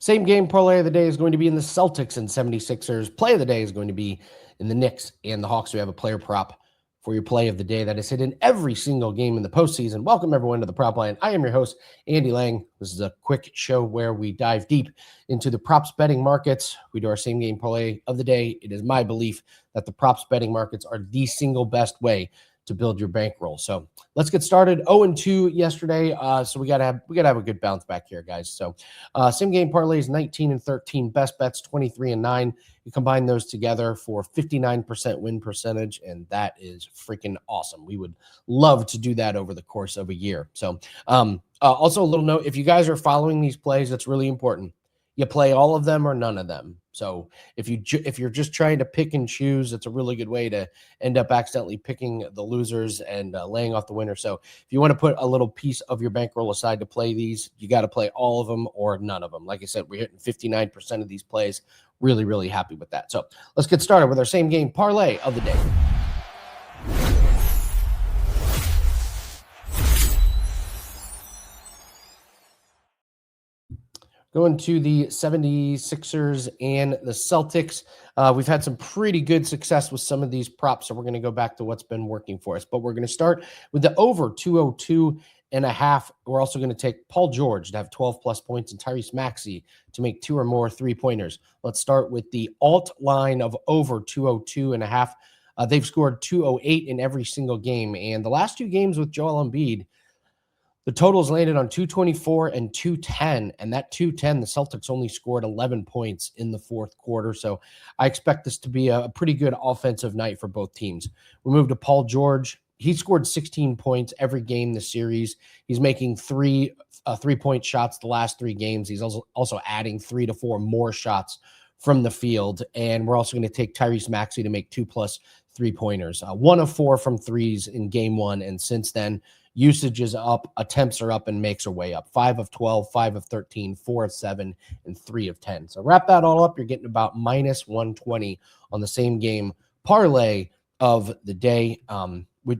Same game parlay of the day is going to be in the Celtics and 76ers. Play of the day is going to be in the Knicks and the Hawks. We have a player prop for your play of the day that is hit in every single game in the postseason. Welcome, everyone, to the Prop Line. I am your host, Andy Lang. This is a quick show where we dive deep into the props betting markets. We do our same game parlay of the day. It is my belief that the props betting markets are the single best way to build your bankroll. So let's get started. 0-2 yesterday. So we gotta have a good bounce back here, guys. So same game parlays, 19 and 13, best bets 23 and 9. You combine those together for 59% win percentage, and that is freaking awesome. We would love to do that over the course of a year. So also a little note, if you guys are following these plays, that's really important. You play all of them or none of them. So if you're just trying to pick and choose, it's a really good way to end up accidentally picking the losers and laying off the winner. So if you want to put a little piece of your bankroll aside to play these, you got to play all of them or none of them. Like I said, we're hitting 59% of these plays. Really, really happy with that. So let's get started with our same game parlay of the day. Going to the 76ers and the Celtics. We've had some pretty good success with some of these props, so we're going to go back to what's been working for us. But we're going to start with the over 202.5. We're also going to take Paul George to have 12-plus points and Tyrese Maxey to make 2 or more three-pointers. Let's start with the alt line of over 202.5. They've scored 208 in every single game, and the last 2 games with Joel Embiid, the totals landed on 224 and 210, and that 210, the Celtics only scored 11 points in the fourth quarter. So I expect this to be a pretty good offensive night for both teams. We move to Paul George. He scored 16 points every game this series. He's making three-point shots the last 3 games. He's also adding 3 to 4 more shots from the field. And we're also going to take Tyrese Maxey to make 2+ three-pointers. 1 of 4 from threes in game 1, and since then, usage is up, attempts are up, and makes are way up. 5 of 12, 5 of 13, 4 of 7, and 3 of 10. So wrap that all up, you're getting about minus 120 on the same game parlay of the day. We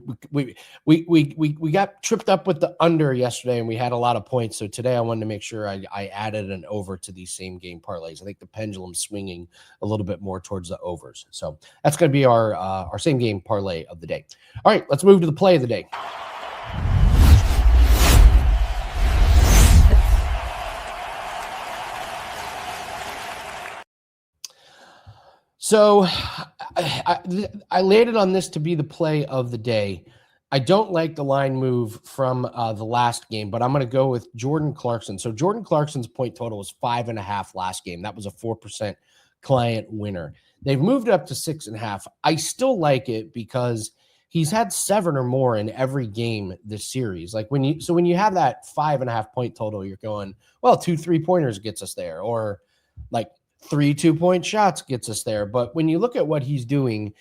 got tripped up with the under yesterday, and we had a lot of points. So today I wanted to make sure I added an over to these same game parlays. I think the pendulum's swinging a little bit more towards the overs. So that's going to be our same game parlay of the day. All right, let's move to the play of the day. So I landed on this to be the play of the day. I don't like the line move from the last game, but I'm going to go with Jordan Clarkson. So Jordan Clarkson's point total was 5.5 last game. That was a 4% client winner. They've moved it up to 6.5. I still like it because he's had 7 or more in every game this series. Like when you have that 5.5 point total, you're going, well, 2 3-pointers gets us there, or like 3 2-point shots gets us there. But when you look at what he's doing,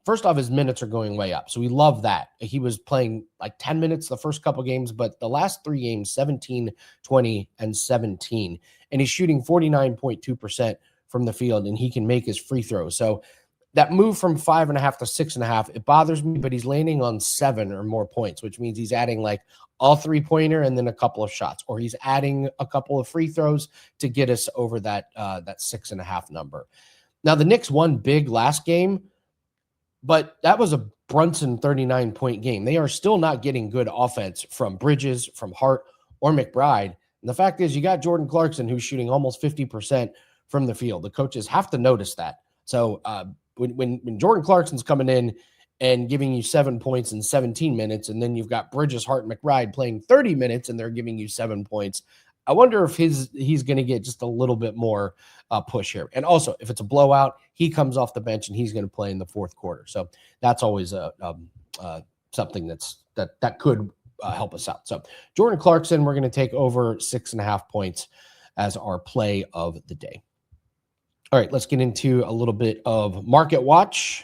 first off, his minutes are going way up. So we love that. He was playing like 10 minutes the first couple games, but the last 3 games, 17, 20, and 17. And he's shooting 49.2% from the field, and he can make his free throws. So that move from 5.5 to 6.5, it bothers me, but he's landing on 7 or more points, which means he's adding like all 3-pointer and then a couple of shots, or he's adding a couple of free throws to get us over that 6.5 number. Now the Knicks won big last game, but that was a Brunson 39-point game. They are still not getting good offense from Bridges, from Hart, or McBride. And the fact is, you got Jordan Clarkson, who's shooting almost 50% from the field. The coaches have to notice that. So when Jordan Clarkson's coming in and giving you 7 points in 17 minutes, and then you've got Bridges, Hart, and McBride playing 30 minutes, and they're giving you 7 points, I wonder if he's going to get just a little bit more push here. And also, if it's a blowout, he comes off the bench and he's going to play in the fourth quarter. So that's always something that could help us out. So Jordan Clarkson, we're going to take over 6.5 points as our play of the day. All right, let's get into a little bit of Market Watch.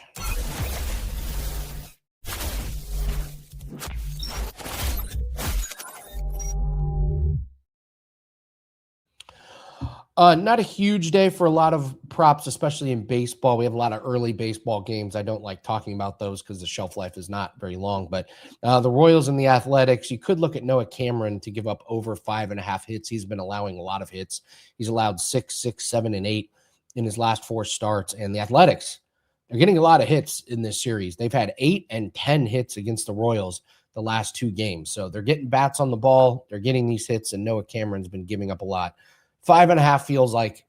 Not a huge day for a lot of props, especially in baseball. We have a lot of early baseball games. I don't like talking about those because the shelf life is not very long. But the Royals and the Athletics, you could look at Noah Cameron to give up over 5.5 hits. He's been allowing a lot of hits. He's allowed 6, 6, 7, and 8 in his last 4 starts. And the Athletics, they're getting a lot of hits in this series. They've had 8 and 10 hits against the Royals the last 2 games. So they're getting bats on the ball. They're getting these hits, and Noah Cameron's been giving up a lot. 5.5 feels like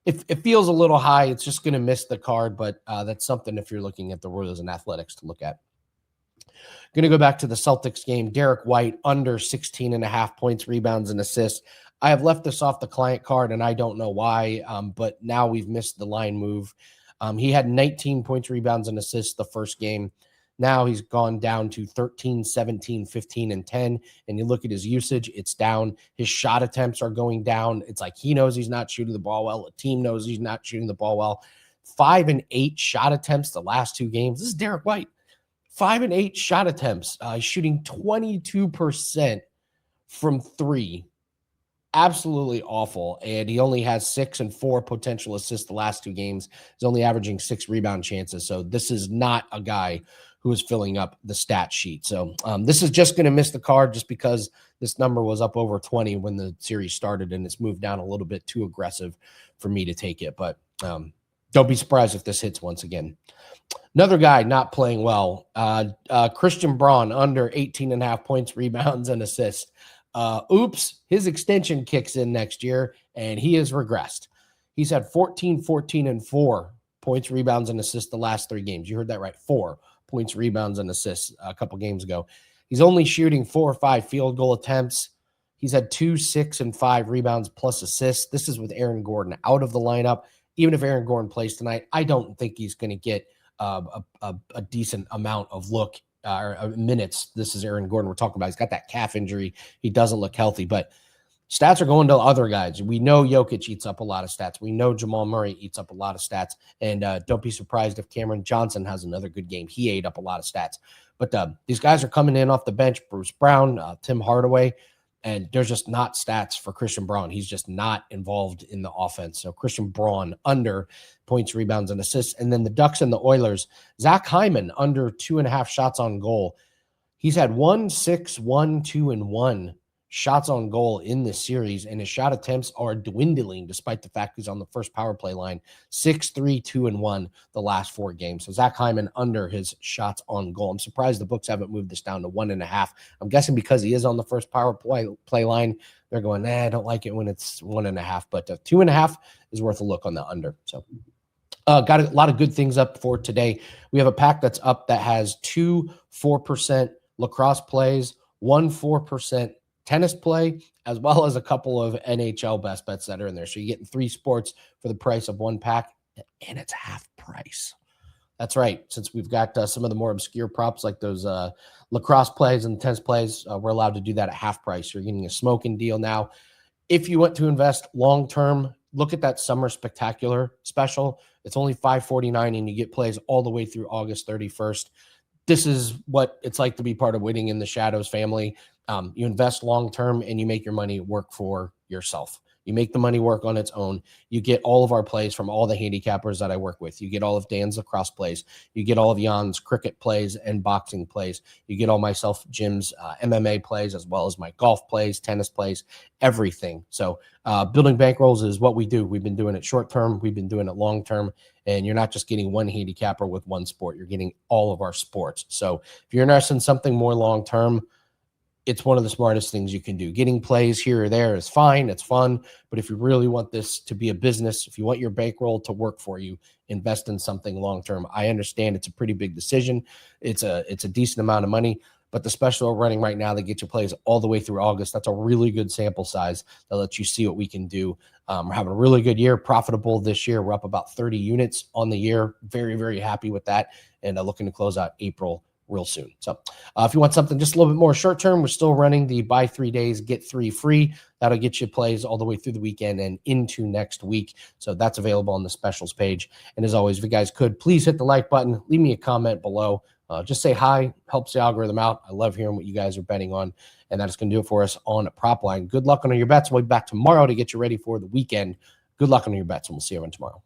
it feels a little high. It's just going to miss the card, but that's something if you're looking at the Royals and Athletics to look at. Going to go back to the Celtics game. Derek White under 16.5 points, rebounds, and assists. I have left this off the client card, and I don't know why, but now we've missed the line move. He had 19 points, rebounds, and assists the first game. Now he's gone down to 13, 17, 15, and 10. And you look at his usage, it's down. His shot attempts are going down. It's like he knows he's not shooting the ball well. The team knows he's not shooting the ball well. 5 and 8 shot attempts the last 2 games. This is Derek White. 5 and 8 shot attempts. He's shooting 22% from 3. Absolutely awful. And he only has 6 and 4 potential assists the last 2 games. He's only averaging 6 rebound chances. So this is not a guy who is filling up the stat sheet. So this is just going to miss the card just because this number was up over 20 when the series started, and it's moved down a little bit too aggressive for me to take it. But don't be surprised if this hits once again. Another guy not playing well, Christian Braun under 18.5 points, rebounds, and assists. Oops, his extension kicks in next year, and he has regressed. He's had 14, 14, and 4 points, rebounds, and assists the last 3 games. You heard that right, 4 points, rebounds, and assists a couple games ago. He's only shooting 4 or 5 field goal attempts. He's had 2, 6, and 5 rebounds plus assists. This is with Aaron Gordon out of the lineup. Even if Aaron Gordon plays tonight, I don't think he's going to get a decent amount of minutes. This is Aaron Gordon we're talking about. He's got that calf injury. He doesn't look healthy, but stats are going to other guys. We know Jokic eats up a lot of stats. We know Jamal Murray eats up a lot of stats. And don't be surprised if Cameron Johnson has another good game. He ate up a lot of stats. But these guys are coming in off the bench. Bruce Brown, Tim Hardaway, and there's just not stats for Christian Braun. He's just not involved in the offense. So Christian Braun under points, rebounds, and assists. And then the Ducks and the Oilers, Zach Hyman under 2.5 shots on goal. He's had 1, 6, 1, 2, and 1 shots on goal in this series, and his shot attempts are dwindling despite the fact he's on the first power play line. 6, 3, 2, and 1 the last 4 games. So Zach Hyman under his shots on goal. I'm surprised the books haven't moved this down to 1.5. I'm guessing because he is on the first power play line, they're going, I don't like it when it's 1.5, but 2.5 is worth a look on the under. So got a lot of good things up for today. We have a pack that's up that has 2 4% lacrosse plays, 1 4% tennis play, as well as a couple of NHL best bets that are in there. So you're getting 3 sports for the price of 1 pack, and it's half price. That's right. Since we've got some of the more obscure props like those lacrosse plays and tennis plays, we're allowed to do that at half price. You're getting a smoking deal now. If you want to invest long-term, look at that Summer Spectacular special. It's only $5.49, and you get plays all the way through August 31st. This is what it's like to be part of Winning in the Shadows family. You invest long-term, and you make your money work for yourself. You make the money work on its own. You get all of our plays from all the handicappers that I work with. You get all of Dan's lacrosse plays. You get all of Jan's cricket plays and boxing plays. You get all myself, Jim's MMA plays, as well as my golf plays, tennis plays, everything. So building bankrolls is what we do. We've been doing it short-term. We've been doing it long-term. And you're not just getting one handicapper with one sport. You're getting all of our sports. So if you're interested in something more long-term, it's one of the smartest things you can do. Getting plays here or there is fine. It's fun. But if you really want this to be a business, if you want your bankroll to work for you, invest in something long-term. I understand it's a pretty big decision. It's a decent amount of money, but the special we're running right now that gets you plays all the way through August, that's a really good sample size that lets you see what we can do. We're having a really good year, profitable this year. We're up about 30 units on the year. Very, very happy with that. And looking to close out April real soon. So if you want something just a little bit more short term, we're still running the buy 3 days, get 3 free. That'll get you plays all the way through the weekend and into next week. So that's available on the specials page. And as always, if you guys could, please hit the like button, leave me a comment below. Just say hi, helps the algorithm out. I love hearing what you guys are betting on. And that's going to do it for us on Prop Line. Good luck on your bets. We'll be back tomorrow to get you ready for the weekend. Good luck on your bets, and we'll see you everyone tomorrow.